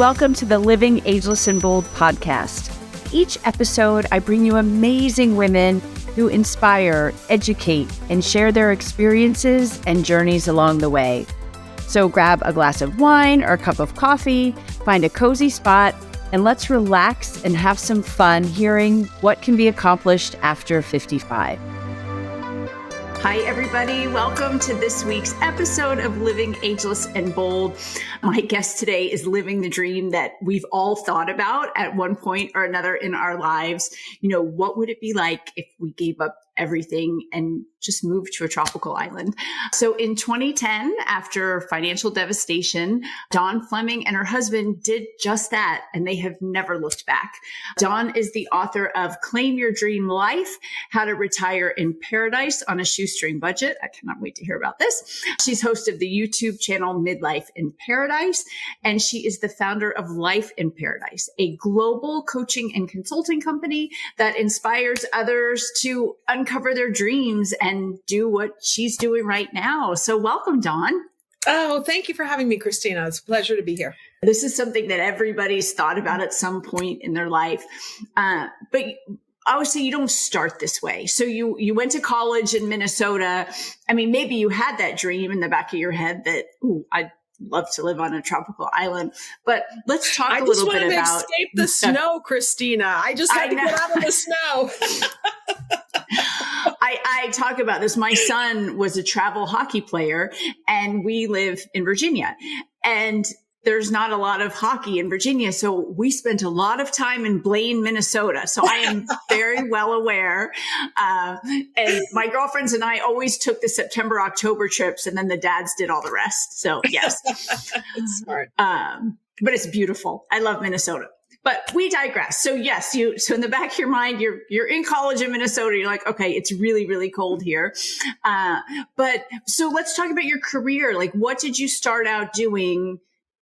Welcome to the Living Ageless and Bold podcast. Each episode, I bring you amazing women who inspire, educate, and share their experiences and journeys along the way. So grab a glass of wine or a cup of coffee, find a cozy spot, and let's relax and have some fun hearing what can be accomplished after 55. Hi, everybody. Welcome to this week's episode of Living Ageless and Bold. My guest today is living the dream that we've all thought about at one point or another in our lives. You know, what would it be like if we gave up everything and just moved to a tropical island? So in 2010, after financial devastation, Dawn Fleming and her husband did just that, and they have never looked back. Dawn is the author of Claim Your Dream Life, How to Retire in Paradise on a Shoestring Budget. I cannot wait to hear about this. She's host of the YouTube channel Midlife in Paradise, and she is the founder of Life in Paradise, a global coaching and consulting company that inspires others to uncover their dreams and do what she's doing right now. So welcome, Dawn. Oh, thank you for having me, Christina. It's a pleasure to be here. This is something that everybody's thought about at some point in their life. But obviously you don't start this way. So you went to college in Minnesota. I mean, maybe you had that dream in the back of your head that, I'd love to live on a tropical island. But let's talk a little bit about— I just wanted to escape the snow, Christina. I just had to get out of the snow. I talk about this. My son was a travel hockey player, and we live in Virginia, and there's not a lot of hockey in Virginia. So we spent a lot of time in Blaine, Minnesota. So I am very well aware. And my girlfriends and I always took the September, October trips, and then the dads did all the rest. So yes, it's smart. But it's beautiful. I love Minnesota. But we digress. So yes, so in the back of your mind, you're in college in Minnesota. You're like, okay, it's really, really cold here. But so let's talk about your career. Like, what did you start out doing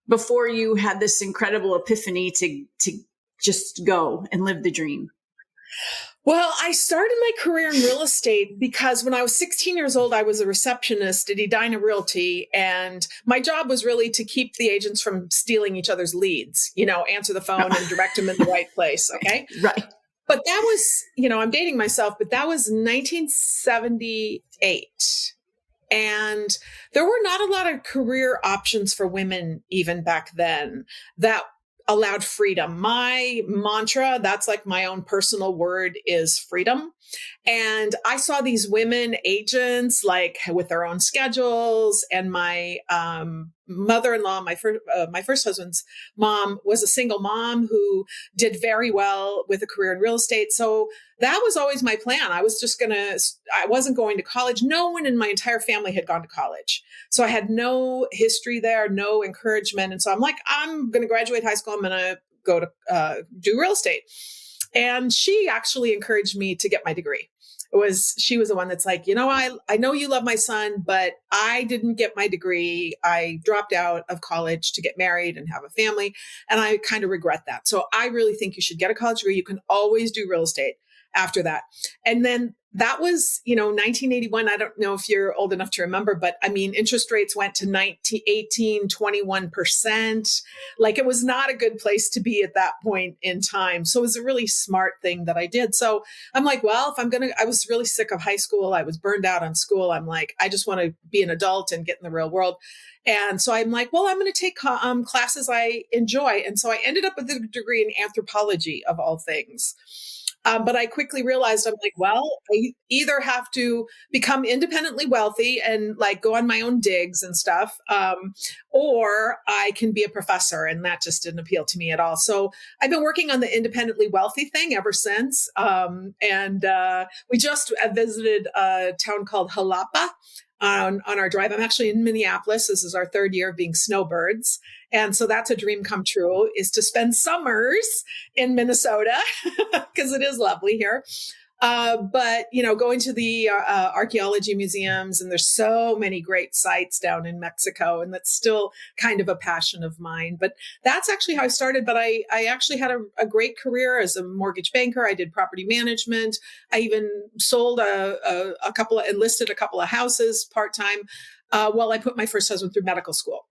before you had this incredible epiphany to just go and live the dream? Well, I started my career in real estate because when I was 16 years old, I was a receptionist at Edina Realty. And my job was really to keep the agents from stealing each other's leads, answer the phone and direct them in the right place. Okay. Right. But that was, I'm dating myself, but that was 1978. And there were not a lot of career options for women even back then that allowed freedom. My mantra, that's like my own personal word, is freedom. And I saw these women agents like with their own schedules, and my mother-in-law, my first husband's mom, was a single mom who did very well with a career in real estate. So that was always my plan. I wasn't going to college. No one in my entire family had gone to college. So I had no history there, no encouragement. And so I'm like, I'm going to graduate high school. I'm going to go to do real estate. And she actually encouraged me to get my degree. She was the one that's like, I know you love my son, but I didn't get my degree. I dropped out of college to get married and have a family. And I kind of regret that. So I really think you should get a college degree. You can always do real estate after that. And then that was, 1981. I don't know if you're old enough to remember, but I mean, interest rates went to 21%. Like, it was not a good place to be at that point in time. So it was a really smart thing that I did. So I'm like, well, I was really sick of high school. I was burned out on school. I'm like, I just want to be an adult and get in the real world. And so I'm like, well, I'm going to take classes I enjoy. And so I ended up with a degree in anthropology, of all things. But I quickly realized, I'm like, well, I either have to become independently wealthy and like go on my own digs and stuff, or I can be a professor. And that just didn't appeal to me at all. So I've been working on the independently wealthy thing ever since. We just visited a town called Jalapa on our drive. I'm actually in Minneapolis. This is our third year of being snowbirds. And so that's a dream come true, is to spend summers in Minnesota because it is lovely here. But, going to the archaeology museums, and there's so many great sites down in Mexico, and that's still kind of a passion of mine. But that's actually how I started. But I actually had a great career as a mortgage banker. I did property management. I even sold enlisted a couple of houses part-time while I put my first husband through medical school.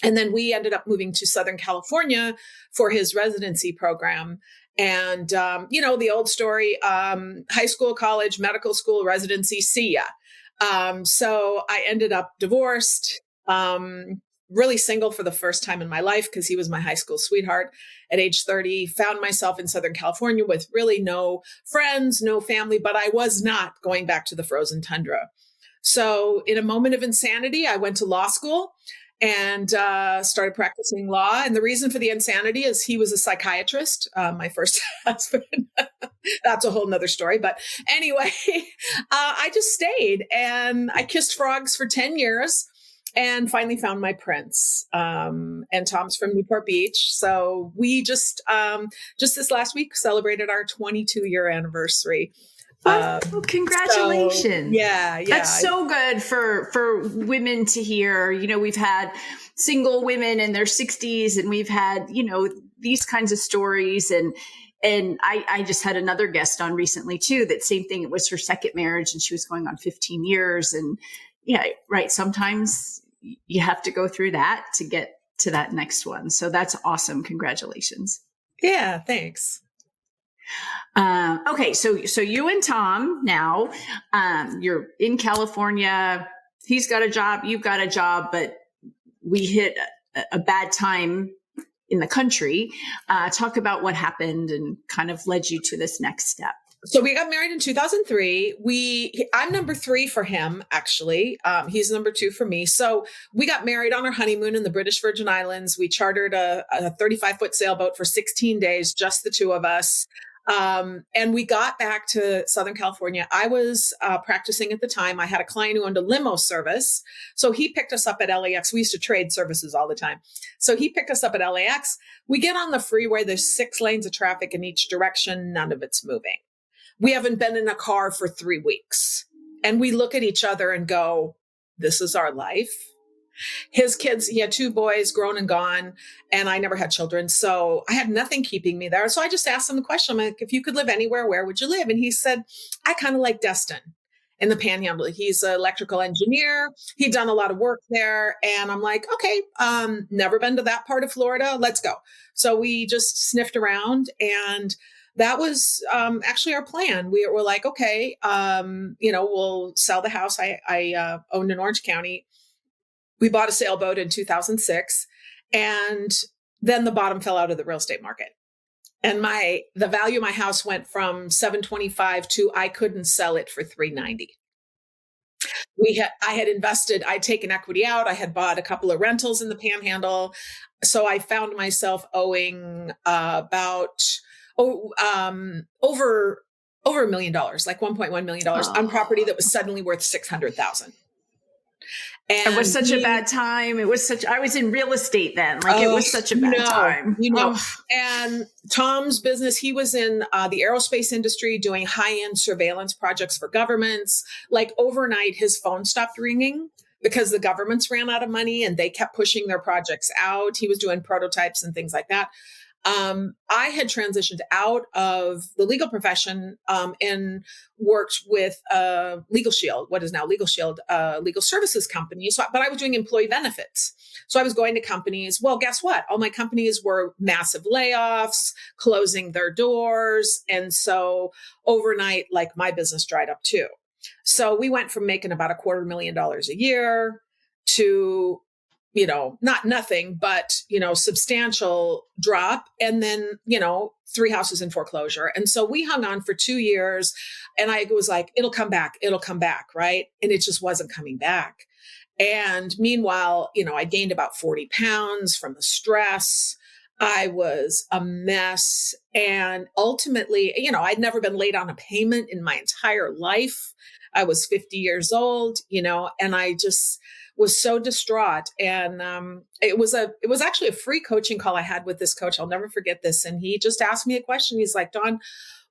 And then we ended up moving to Southern California for his residency program. And, the old story, high school, college, medical school, residency, see ya. So I ended up divorced, really single for the first time in my life because he was my high school sweetheart at age 30, found myself in Southern California with really no friends, no family, but I was not going back to the frozen tundra. So in a moment of insanity, I went to law school and started practicing law. And the reason for the insanity is he was a psychiatrist, my first husband. That's a whole nother story. But anyway, I just stayed and I kissed frogs for 10 years and finally found my prince. And Tom's from Newport Beach. So we just this last week celebrated our 22-year anniversary. Well, congratulations. So, yeah. That's so good for women to hear. We've had single women in their 60s and we've had, these kinds of stories. And I just had another guest on recently too, that same thing. It was her second marriage and she was going on 15 years. And yeah, right. Sometimes you have to go through that to get to that next one. So that's awesome. Congratulations. Yeah, thanks. Okay, so you and Tom now, you're in California. He's got a job, you've got a job, but we hit a bad time in the country. Talk about what happened and kind of led you to this next step. So we got married in 2003. I'm number 3 for him, actually. He's number 2 for me. So we got married on our honeymoon in the British Virgin Islands. We chartered a 35-foot sailboat for 16 days, just the two of us. And we got back to Southern California. I was practicing at the time. I had a client who owned a limo service. So he picked us up at LAX. We used to trade services all the time. So he picked us up at LAX. We get on the freeway. There's 6 lanes of traffic in each direction. None of it's moving. We haven't been in a car for 3 weeks. And we look at each other and go, this is our life. His kids, he had 2 boys, grown and gone, and I never had children. So I had nothing keeping me there. So I just asked him the question, I'm like, if you could live anywhere, where would you live? And he said, I kind of like Destin in the Panhandle. He's an electrical engineer. He'd done a lot of work there. And I'm like, okay, never been to that part of Florida. Let's go. So we just sniffed around and that was actually our plan. We were like, okay, we'll sell the house I owned in Orange County. We bought a sailboat in 2006, and then the bottom fell out of the real estate market. And the value of my house went from $725 to I couldn't sell it for $390. I had invested, I'd taken equity out. I had bought a couple of rentals in the Panhandle. So I found myself owing over $1 million, like $1.1 million on property that was suddenly worth $600,000. And it was such a bad time. I was in real estate then. It was such a bad time. And Tom's business, he was in the aerospace industry doing high-end surveillance projects for governments. Like overnight, his phone stopped ringing because the governments ran out of money and they kept pushing their projects out. He was doing prototypes and things like that. I had transitioned out of the legal profession and worked with Legal Shield, what is now Legal Shield, legal services company. But I was doing employee benefits. So I was going to companies. Well, guess what? All my companies were massive layoffs, closing their doors. And so overnight, my business dried up too. So we went from making about $250,000 a year to not nothing, but, substantial drop. And then, 3 houses in foreclosure. And so we hung on for 2 years and I was like, it'll come back. Right. And it just wasn't coming back. And meanwhile, I gained about 40 pounds from the stress. I was a mess. And ultimately, I'd never been late on a payment in my entire life. I was 50 years old, and I just was so distraught. And it was actually a free coaching call I had with this coach. I'll never forget this. And he just asked me a question. He's like, Dawn,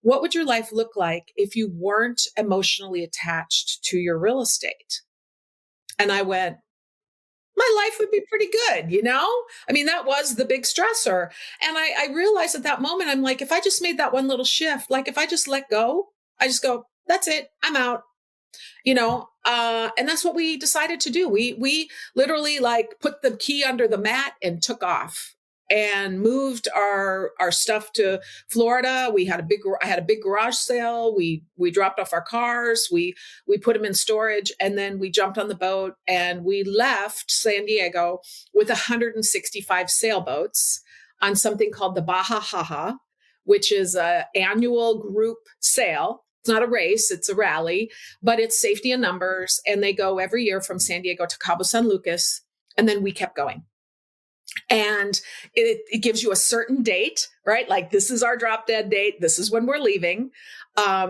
what would your life look like if you weren't emotionally attached to your real estate? And I went, my life would be pretty good, that was the big stressor. And I realized at that moment, I'm like, if I just made that one little shift, if I just let go, I just go, that's it, I'm out. And that's what we decided to do. We literally like put the key under the mat and took off and moved our stuff to Florida. I had a big garage sale. We dropped off our cars. We put them in storage, and then we jumped on the boat and we left San Diego with 165 sailboats on something called the Baja Haha, which is an annual group sail. It's not a race, it's a rally, but it's safety in numbers. And they go every year from San Diego to Cabo San Lucas. And then we kept going. And it gives you a certain date, right? Like, this is our drop dead date. This is when we're leaving.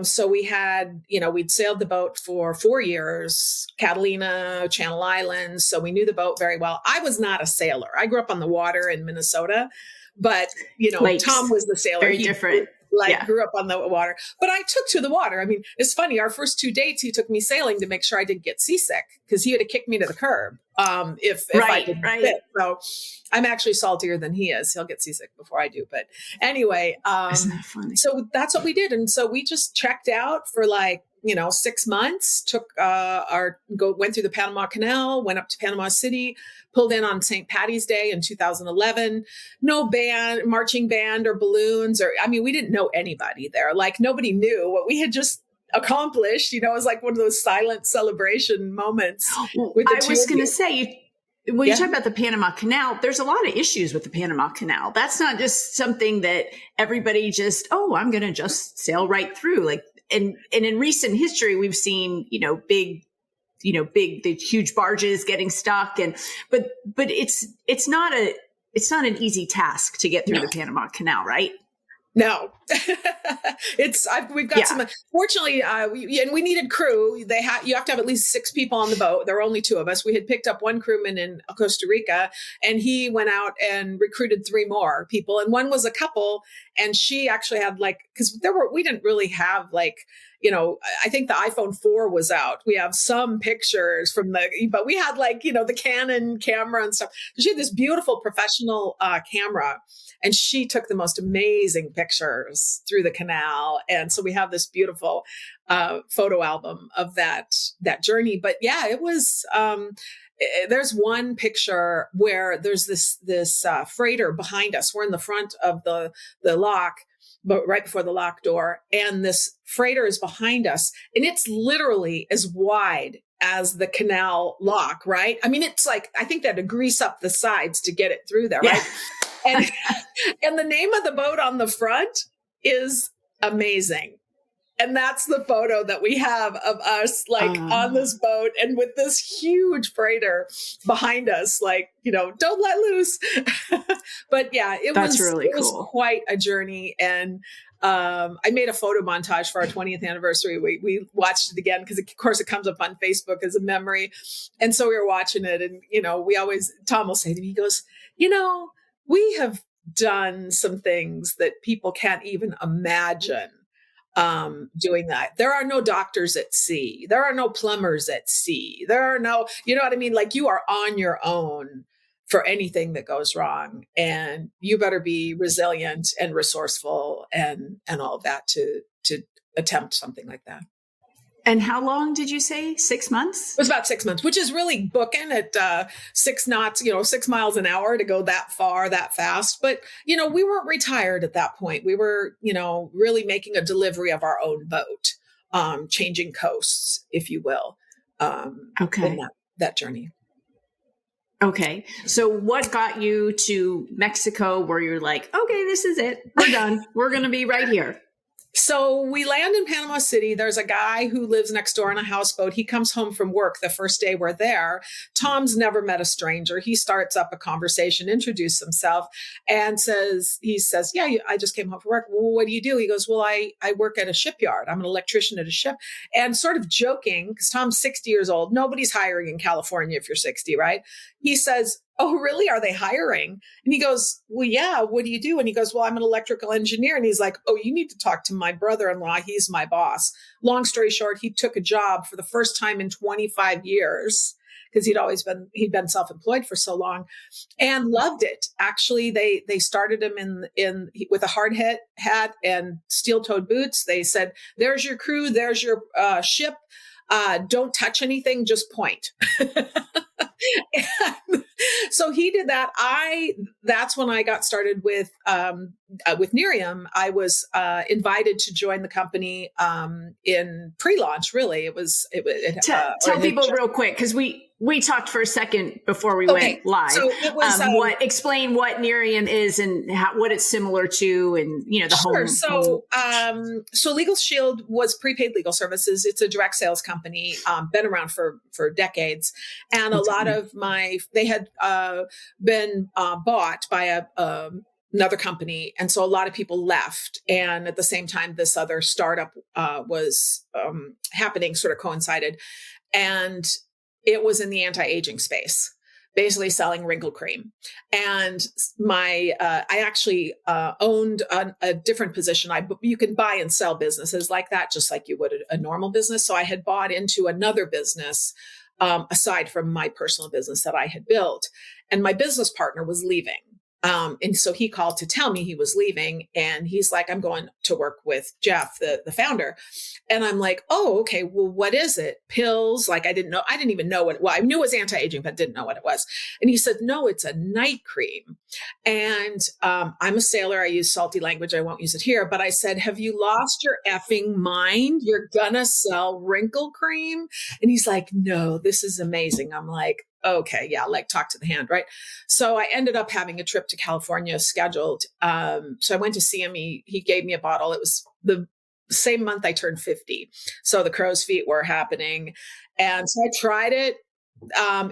So we had, we'd sailed the boat for 4 years, Catalina, Channel Islands. So we knew the boat very well. I was not a sailor. I grew up on the water in Minnesota, but, Lakes. Tom was the sailor. Very different. Grew up on the water, but I took to the water. I mean, it's funny. Our first 2 dates, he took me sailing to make sure I didn't get seasick, because he would have kicked me to the curb if I didn't fit. So I'm actually saltier than he is. He'll get seasick before I do. But anyway, isn't that funny? So that's what we did. And so we just checked out for 6 months, went through the Panama Canal, went up to Panama City, pulled in on St. Patty's Day in 2011. No marching band or balloons, we didn't know anybody there. Like, nobody knew what we had just accomplished. It was like one of those silent celebration moments. I was going to say, when you talk about the Panama Canal, there's a lot of issues with the Panama Canal. That's not just something that everybody just, I'm going to just sail right through. Like, and in recent history, we've seen, big, the huge barges getting stuck, but it's not an easy task to get through the Panama Canal, right? No, we've got some, fortunately, we needed crew. You have to have at least 6 people on the boat. There were only 2 of us. We had picked up one crewman in Costa Rica, and he went out and recruited 3 more people. And one was a couple, and she actually had because we didn't really have I think the iPhone 4 was out. We have some pictures but we had the Canon camera and stuff. She had this beautiful professional camera, and she took the most amazing pictures through the canal. And so we have this beautiful photo album of that journey. But yeah, it was, there's one picture where there's this freighter behind us. We're in the front of the lock, but right before the lock door, and this freighter is behind us, and it's literally as wide as the canal lock, right? It's I think they had to grease up the sides to get it through there, right? And the name of the boat on the front is Amazing. And that's the photo that we have of us on this boat and with this huge freighter behind us, don't let loose. But yeah, it was quite a journey. And I made a photo montage for our 20th anniversary. We watched it again because, of course, it comes up on Facebook as a memory. And so we were watching it, and, Tom will say to me, he goes, we have done some things that people can't even imagine doing that. There are no doctors at sea. There are no plumbers at sea. There are no, you know what I mean? You are on your own for anything that goes wrong, and you better be resilient and resourceful and all of that to attempt something like that. And how long did you say? 6 months? It was about 6 months, which is really booking at 6 knots, 6 miles an hour to go that far, that fast. But, we weren't retired at that point. We were, really making a delivery of our own boat, changing coasts, if you will, in that journey. Okay. So what got you to Mexico where you're like, okay, this is it. We're done. We're going to be right here. So we land in Panama City. There's a guy who lives next door on a houseboat. He comes home from work the first day we're there. Tom's never met a stranger. He starts up a conversation, introduces himself, and says, yeah, I just came home from work. Well, what do you do? He goes, well, I work at a shipyard. I'm an electrician at a ship. And sort of joking, because Tom's 60 years old. Nobody's hiring in California if you're 60, right? He says, oh, really? Are they hiring? And he goes, well, yeah, what do you do? And he goes, well, I'm an electrical engineer. And he's like, oh, you need to talk to my brother-in-law. He's my boss. Long story short, he took a job for the first time in 25 years because he'd been self-employed for so long and loved it. Actually, they started him with a hard hat and steel-toed boots. They said, there's your crew, there's your ship. don't touch anything, just point. So he did that. That's when I got started with Nerium. I was invited to join the company in pre-launch. Really, tell people real quick, because we talked for a second before we went live. So it was explain what Nerium is and what it's similar to, and the sure. So Legal Shield was prepaid legal services. It's a direct sales company, been around for decades, and a lot of they had been bought by another company. And so a lot of people left. And at the same time, this other startup was happening, sort of coincided. And it was in the anti-aging space, basically selling wrinkle cream. And I actually owned a different position. You can buy and sell businesses like that, just like you would a normal business. So I had bought into another business aside from my personal business that I had built. And my business partner was leaving. And so he called to tell me he was leaving, and he's like, I'm going to work with Jeff, the founder. And I'm like, oh, okay. Well, what is it? Pills? Like, I didn't even know what I knew it was anti-aging, but didn't know what it was. And he said, no, it's a night cream. And I'm a sailor. I use salty language. I won't use it here, but I said, have you lost your effing mind? You're gonna sell wrinkle cream? And he's like, no, this is amazing. I'm like, okay, yeah, like talk to the hand, right? So I ended up having a trip to California scheduled. So I went to see him. He gave me a bottle. It was the same month I turned 50. So the crow's feet were happening. And so I tried it.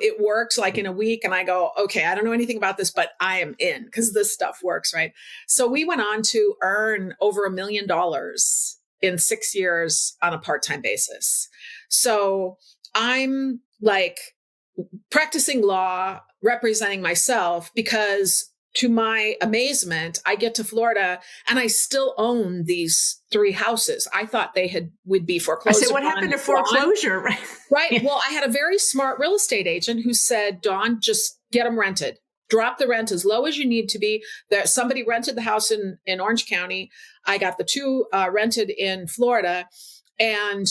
It worked like in a week. And I go, okay, I don't know anything about this, but I am in because this stuff works, right? So we went on to earn over $1 million in 6 years on a part-time basis. So I'm like, practicing law, representing myself, because to my amazement, I get to Florida and I still own these 3 houses. I thought would be foreclosed. I said, what happened to foreclosure? Right. Yeah. Well, I had a very smart real estate agent who said, Dawn, just get them rented. Drop the rent as low as you need to be. There, somebody rented the house in Orange County. I got the 2 rented in Florida, and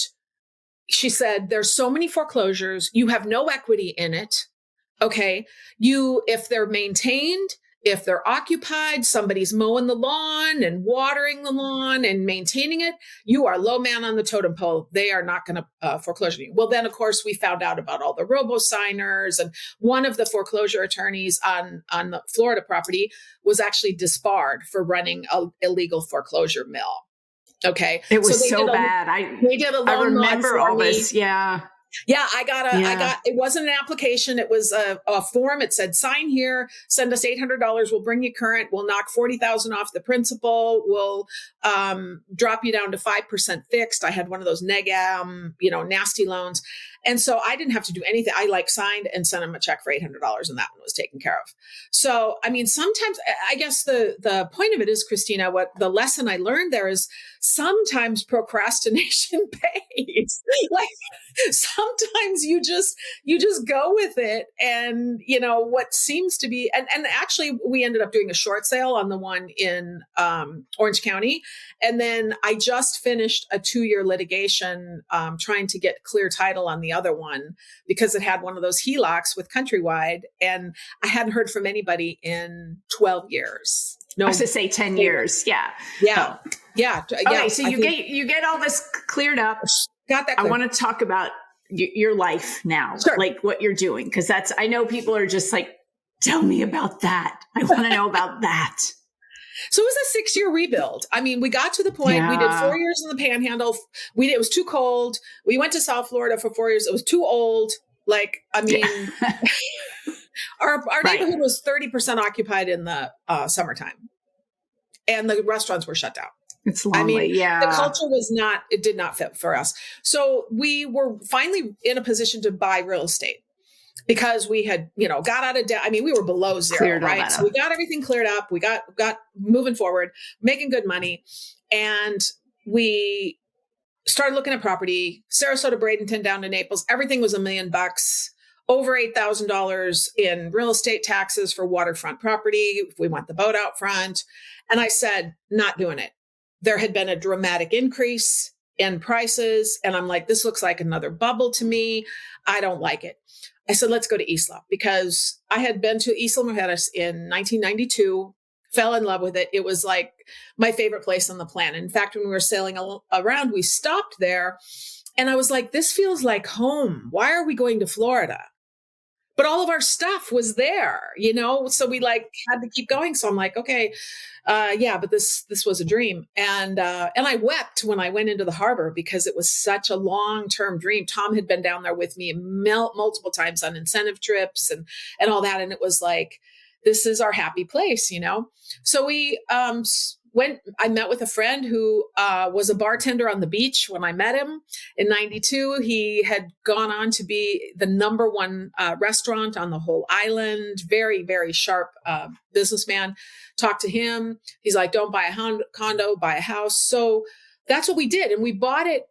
she said, there's so many foreclosures. You have no equity in it. Okay. If they're maintained, if they're occupied, somebody's mowing the lawn and watering the lawn and maintaining it, you are low man on the totem pole. They are not going to foreclose you. Well, then of course we found out about all the robo-signers, and one of the foreclosure attorneys on the Florida property was actually disbarred for running an illegal foreclosure mill. Okay. It was so bad. They did a loan. I remember all this. Yeah. Yeah. It wasn't an application. It was a form. It said, sign here, send us $800. We'll bring you current. We'll knock 40,000 off the principal. We'll drop you down to 5% fixed. I had one of those nasty loans. And so I didn't have to do anything. I signed and sent him a check for $800, and that one was taken care of. So, I mean, sometimes I guess the point of it is, Christina, what the lesson I learned there is sometimes procrastination pays. Sometimes you just go with it. And, what seems to be, and actually we ended up doing a short sale on the one in Orange County. And then I just finished a 2-year litigation trying to get clear title on the other one because it had one of those HELOCs with Countrywide, and I hadn't heard from anybody in 12 years. No, I was to say 10 years. Yeah. Yeah. Oh. Yeah. Okay. So you get all this cleared up. Got that. I want to talk about your life now, sure. Like what you're doing. Cause I know people are just like, tell me about that. I want to know about that. So it was a 6-year rebuild. I mean, we got to the point, we did 4 years in the Panhandle. It was too cold. We went to South Florida for 4 years. It was too old. Our neighborhood was 30% occupied in the summertime, and the restaurants were shut down. It's lonely. The culture did not fit for us. So we were finally in a position to buy real estate because we had, got out of debt. I mean, we were below zero, right? So we got everything cleared up. We got moving forward, making good money. And we started looking at property, Sarasota, Bradenton, down to Naples. Everything was $1 million, over $8,000 in real estate taxes for waterfront property. If we want the boat out front. And I said, not doing it. There had been a dramatic increase and prices. And I'm like, this looks like another bubble to me. I don't like it. I said, let's go to Isla, because I had been to Isla Mujeres in 1992, fell in love with it. It was like my favorite place on the planet. In fact, when we were sailing around, we stopped there and I was like, this feels like home. Why are we going to Florida? But all of our stuff was there, so we like had to keep going. So I'm like, okay, yeah, but this was a dream. And I wept when I went into the harbor because it was such a long-term dream. Tom had been down there with me multiple times on incentive trips and all that. And it was like, this is our happy place, So we I met with a friend who was a bartender on the beach when I met him in 92. He had gone on to be the number one restaurant on the whole island. Very, very sharp businessman. Talked to him. He's like, don't buy a condo, buy a house. So that's what we did. And we bought it.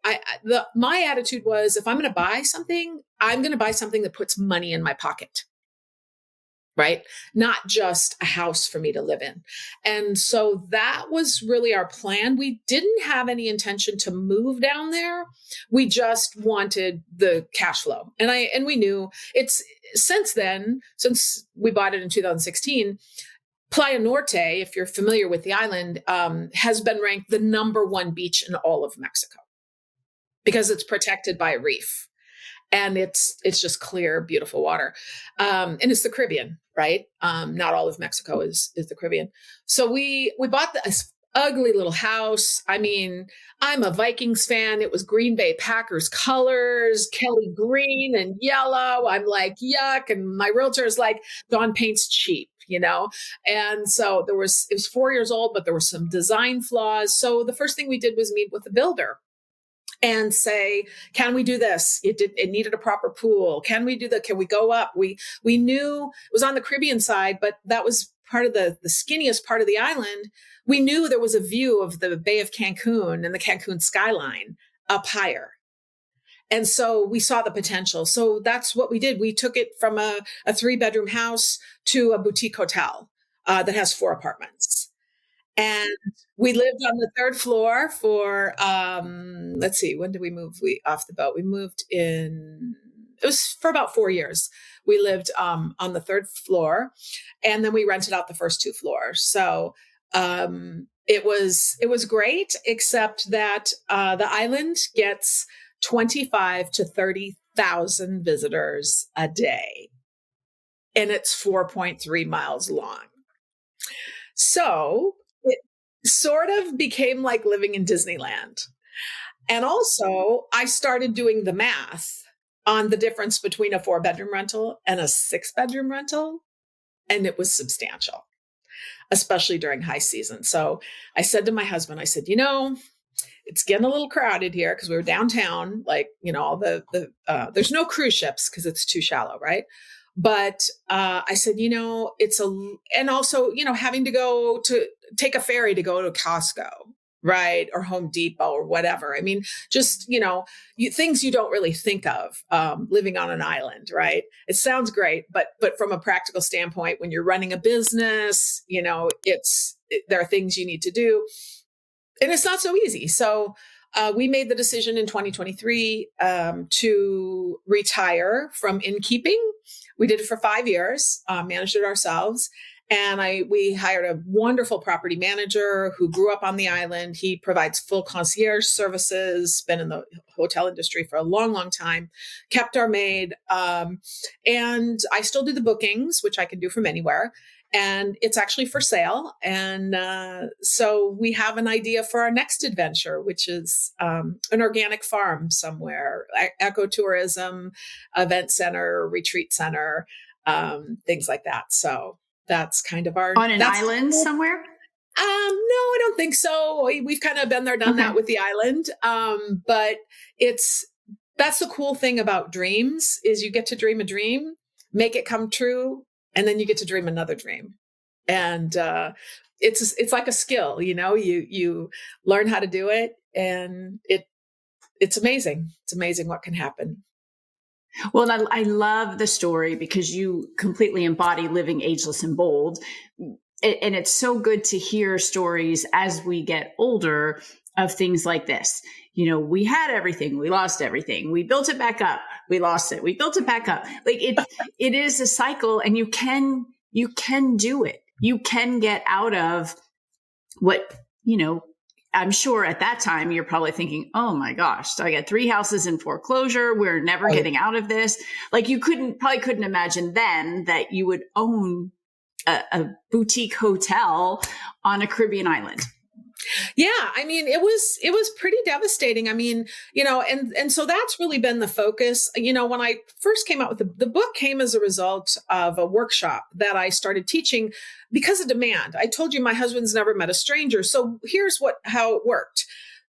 My attitude was, if I'm going to buy something, I'm going to buy something that puts money in my pocket. Right? Not just a house for me to live in. And so that was really our plan. We didn't have any intention to move down there. We just wanted the cash flow. And we knew it's since we bought it in 2016, Playa Norte, if you're familiar with the island, has been ranked the number one beach in all of Mexico because it's protected by a reef. And it's just clear, beautiful water. And it's the Caribbean, right? Not all of Mexico is the Caribbean. So we bought this ugly little house. I mean, I'm a Vikings fan. It was Green Bay Packers colors, Kelly green and yellow. I'm like, yuck. And my realtor's like, Dawn paint's cheap, And so it was 4 years old, but there were some design flaws. So the first thing we did was meet with the builder and say, can we do this? It needed a proper pool. Can we do that? Can we go up? We knew it was on the Caribbean side, but that was part of the skinniest part of the island. We knew there was a view of the Bay of Cancun and the Cancun skyline up higher. And so we saw the potential. So that's what we did. We took it from a 3-bedroom house to a boutique hotel that has 4 apartments. And we lived on the 3rd floor for, let's see, when did we move off the boat? We moved it was for about 4 years. We lived on the 3rd floor, and then we rented out the first 2 floors. So it was great, except that the island gets 25 to 30,000 visitors a day, and it's 4.3 miles long. So it sort of became like living in Disneyland. And also, I started doing the math on the difference between a 4-bedroom rental and a 6-bedroom rental. And it was substantial, especially during high season. So I said to my husband, I said, it's getting a little crowded here because we were downtown, like, all there's no cruise ships because it's too shallow, right? But I said, and also, having to go to take a ferry to go to Costco, right? Or Home Depot or whatever. I mean, just, things you don't really think of living on an island, right? It sounds great, but from a practical standpoint, when you're running a business, there are things you need to do, and it's not so easy. So we made the decision in 2023 to retire from innkeeping. We did it for 5 years, managed it ourselves. And we hired a wonderful property manager who grew up on the island. He provides full concierge services, been in the hotel industry for a long, long time, kept our maid. And I still do the bookings, which I can do from anywhere. And it's actually for sale. And so we have an idea for our next adventure, which is an organic farm somewhere, ecotourism, event center, retreat center, things like that. So that's kind of on an island somewhere? No, I don't think so. We've kind of been there, done that with the island. But that's the cool thing about dreams is you get to dream a dream, make it come true, and then you get to dream another dream. And it's like a skill, you learn how to do it, and it's amazing. It's amazing what can happen. Well, I love the story because you completely embody living ageless and bold. And it's so good to hear stories as we get older of things like this. we had everything, we lost everything, we built it back up, we lost it, we built it back up. Like it is a cycle, and you can do it. You can get out of what, I'm sure at that time you're probably thinking, oh my gosh, so I got 3 houses in foreclosure. We're never getting out of this. Like you probably couldn't imagine then that you would own a boutique hotel on a Caribbean island. Yeah. I mean, it was pretty devastating. I mean, and so that's really been the focus. When I first came out with the book came as a result of a workshop that I started teaching because of demand. I told you my husband's never met a stranger. So here's how it worked.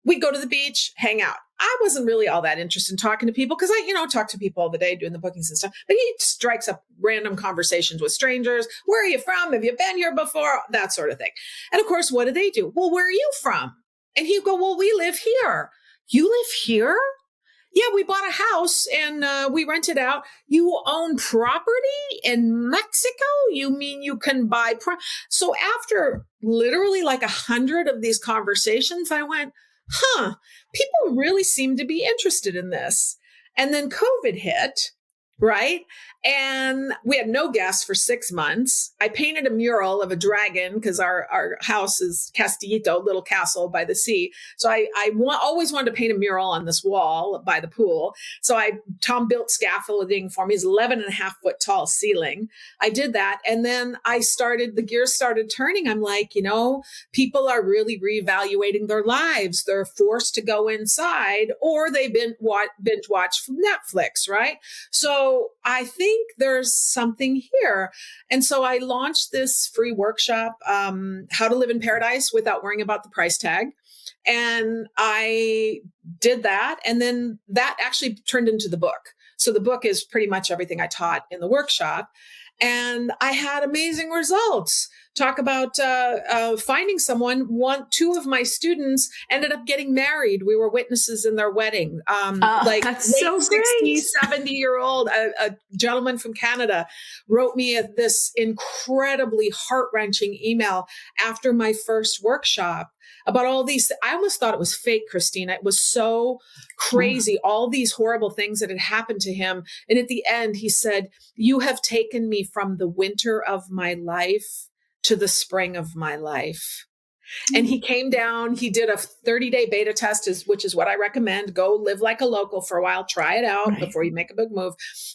We'd go to the beach, hang out. I wasn't really all that interested in talking to people because I, talk to people all the day doing the bookings and stuff. But he strikes up random conversations with strangers. Where are you from? Have you been here before? That sort of thing. And of course, what do? Well, where are you from? And he'd go, well, we live here. You live here? Yeah, we bought a house and we rent it out. You own property in Mexico? You mean you can buy? So after literally like 100 of these conversations, I went, people really seem to be interested in this. And then COVID hit, right? And we had no guests for 6 months. I painted a mural of a dragon because our house is Castillito, little castle by the sea. So I always wanted to paint a mural on this wall by the pool. So Tom built scaffolding for me. It's 11.5-foot tall ceiling. I did that. And then the gears started turning. I'm like, people are really reevaluating their lives. They're forced to go inside or they binge watch Netflix, right? So I think there's something here. And so I launched this free workshop, How to Live in Paradise Without Worrying About the Price Tag. And I did that. And then that actually turned into the book. So the book is pretty much everything I taught in the workshop. And I had amazing results. Talk about finding someone. 2 of my students ended up getting married. We were witnesses in their wedding. That's so 60, 70-year-old, a gentleman from Canada wrote me this incredibly heart-wrenching email after my first workshop about all these. I almost thought it was fake, Christina. It was so crazy. All these horrible things that had happened to him. And at the end, he said, "You have taken me from the winter of my life to the spring of my life." And he came down, he did a 30-day beta test, which is what I recommend. Go live like a local for a while, try it out before you make a big move.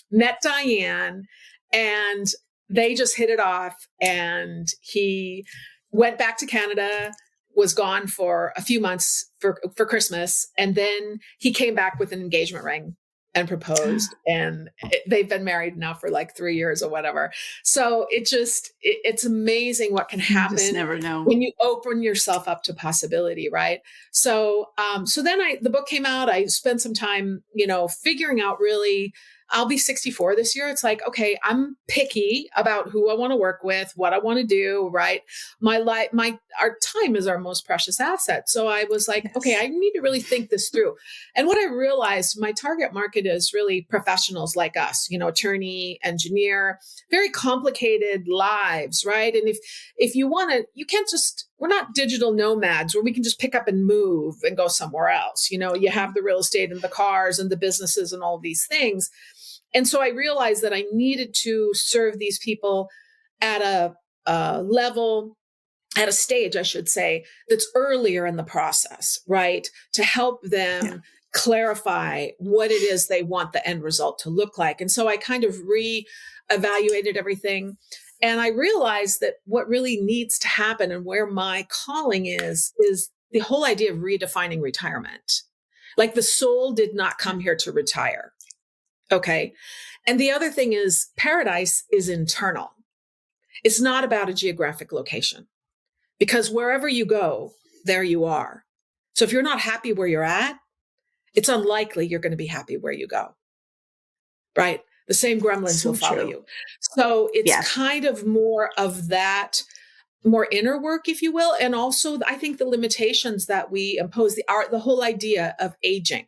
Met Diane and they just hit it off. And he went back to Canada, was gone for a few months for Christmas. And then he came back with an engagement ring and proposed, and they've been married now for like 3 years or whatever. So it's amazing what can happen. You just never know when you open yourself up to possibility. Right. So then the book came out. I spent some time, figuring out really, I'll be 64 this year. It's like, okay, I'm picky about who I want to work with, what I want to do, right? Our time is our most precious asset. So I was like, okay, I need to really think this through. And what I realized, my target market is really professionals like us, attorney, engineer, very complicated lives, right? And if you want to, you can't we're not digital nomads where we can just pick up and move and go somewhere else. You have the real estate and the cars and the businesses and all these things. And so I realized that I needed to serve these people at a level, at a stage, I should say, that's earlier in the process, right? To help them clarify what it is they want the end result to look like. And so I kind of re-evaluated everything. And I realized that what really needs to happen and where my calling is the whole idea of redefining retirement. Like the soul did not come here to retire. Okay. And the other thing is paradise is internal. It's not about a geographic location, because wherever you go, there you are. So if you're not happy where you're at, it's unlikely you're going to be happy where you go. Right. The same gremlins will follow you. So it's kind of more of that, more inner work, if you will. And also I think the limitations that we impose, the whole idea of aging.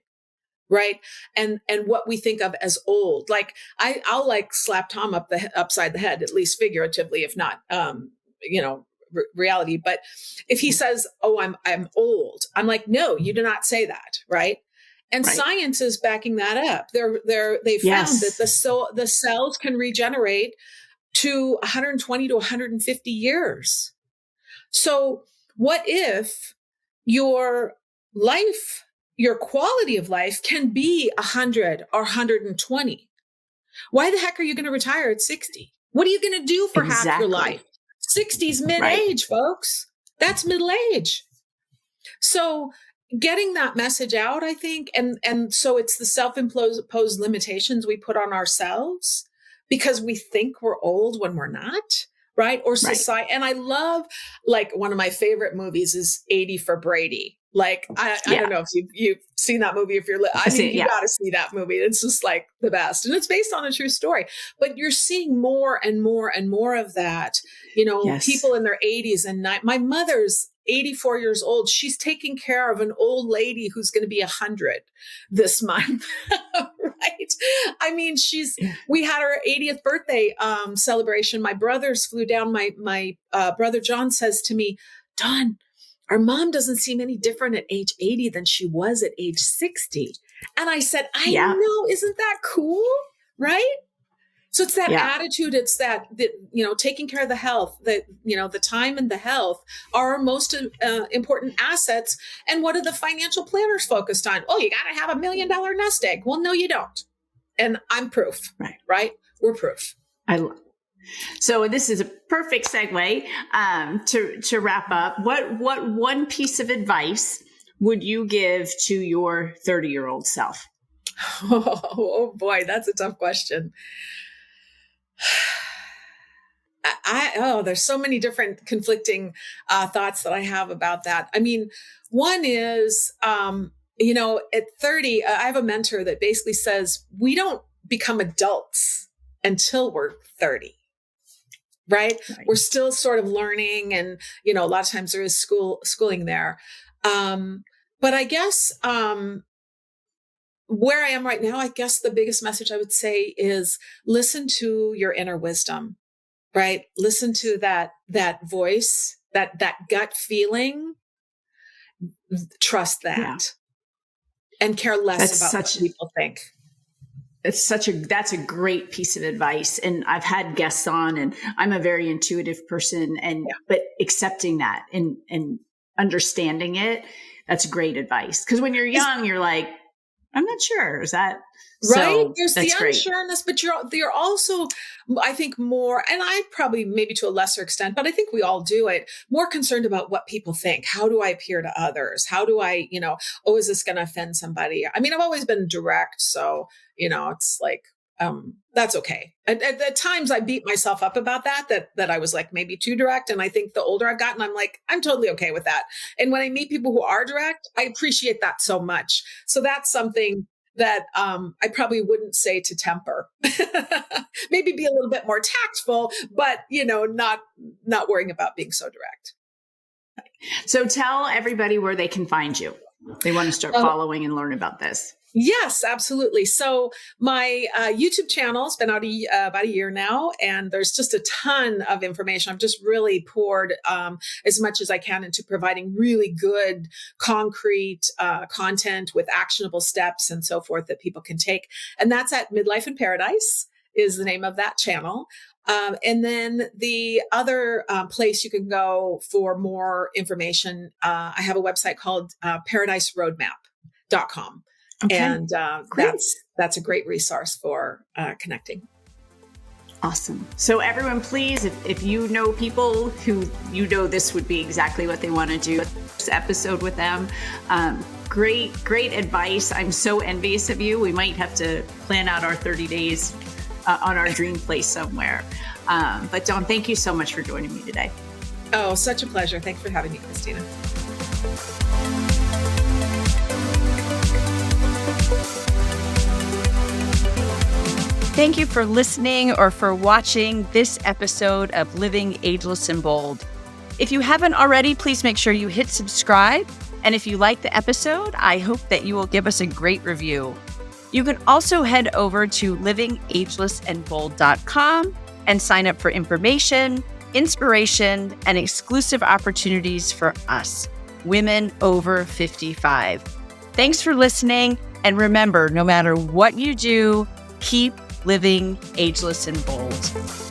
Right. And what we think of as old, like I'll like slap Tom upside the head, at least figuratively, if not, reality. But if he says, "Oh, I'm old," I'm like, "No, you do not say that," right? And science is backing that up. They found that the cells can regenerate to 120 to 150 years. So what if your life, your quality of life can be 100 or 120? Why the heck are you going to retire at 60? What are you going to do for half your life? 60's mid-age, folks. That's middle age. So getting that message out, I think, and so it's the self-imposed limitations we put on ourselves because we think we're old when we're not, right? Or society. And I love, like, one of my favorite movies is 80 for Brady. Like, I don't know if you've seen that movie. If you're, you got to see that movie. It's just like the best. And it's based on a true story, but you're seeing more and more and more of that, people in their 80s and my mother's 84 years old. She's taking care of an old lady who's going to be 100 this month. Right. I mean, we had her 80th birthday celebration. My brothers flew down. My brother John says to me, "Dawn, our mom doesn't seem any different at age 80 than she was at age 60. And I said, I know, isn't that cool? Right? So it's that attitude. It's that, taking care of the health, that, the time and the health are our most important assets. And what are the financial planners focused on? Oh, you got to have $1 million nest egg. Well, no, you don't. And I'm proof, right? We're proof. So this is a perfect segue to wrap up. What one piece of advice would you give to your 30-year-old self? Oh boy, that's a tough question. There's so many different conflicting thoughts that I have about that. I mean, one is, at 30, I have a mentor that basically says we don't become adults until we're 30. Right? We're still sort of learning, and a lot of times there is schooling there. But I guess where I am right now, I guess the biggest message I would say is listen to your inner wisdom. Right? Listen to that voice, that gut feeling. Trust that, and care less about what people think. That's a great piece of advice. And I've had guests on, and I'm a very intuitive person, but accepting that and understanding it, that's great advice. Because when you're young, you're like, I'm not sure. Is that right? So there's the unsureness, but you're also, I think, more, and I probably maybe to a lesser extent, but I think we all do it, more concerned about what people think. How do I appear to others? How do I, is this going to offend somebody? I mean, I've always been direct, so it's like, that's okay. At times I beat myself up about that I was like maybe too direct. And I think the older I've gotten, I'm like, I'm totally okay with that. And when I meet people who are direct, I appreciate that so much. So that's something that I probably wouldn't say to temper. Maybe be a little bit more tactful, but not worrying about being so direct. So tell everybody where they can find you. They want to start following and learn about this. Yes, absolutely. So my YouTube channel has been out about a year now, and there's just a ton of information. I've just really poured as much as I can into providing really good, concrete content with actionable steps and so forth that people can take. And that's at Midlife in Paradise is the name of that channel. And then the other place you can go for more information, I have a website called paradiseroadmap.com. Okay. And that's a great resource for connecting. Awesome. So everyone, please, if you know people who this would be exactly what they want to do, this episode with them. Great advice. I'm so envious of you. We might have to plan out our 30 days on our dream place somewhere. But Dawn, thank you so much for joining me today. Oh, such a pleasure. Thanks for having me, Christina. Thank you for listening or for watching this episode of Living Ageless and Bold. If you haven't already, please make sure you hit subscribe. And if you like the episode, I hope that you will give us a great review. You can also head over to livingagelessandbold.com and sign up for information, inspiration, and exclusive opportunities for us, women over 55. Thanks for listening. And remember, no matter what you do, keep living ageless and bold.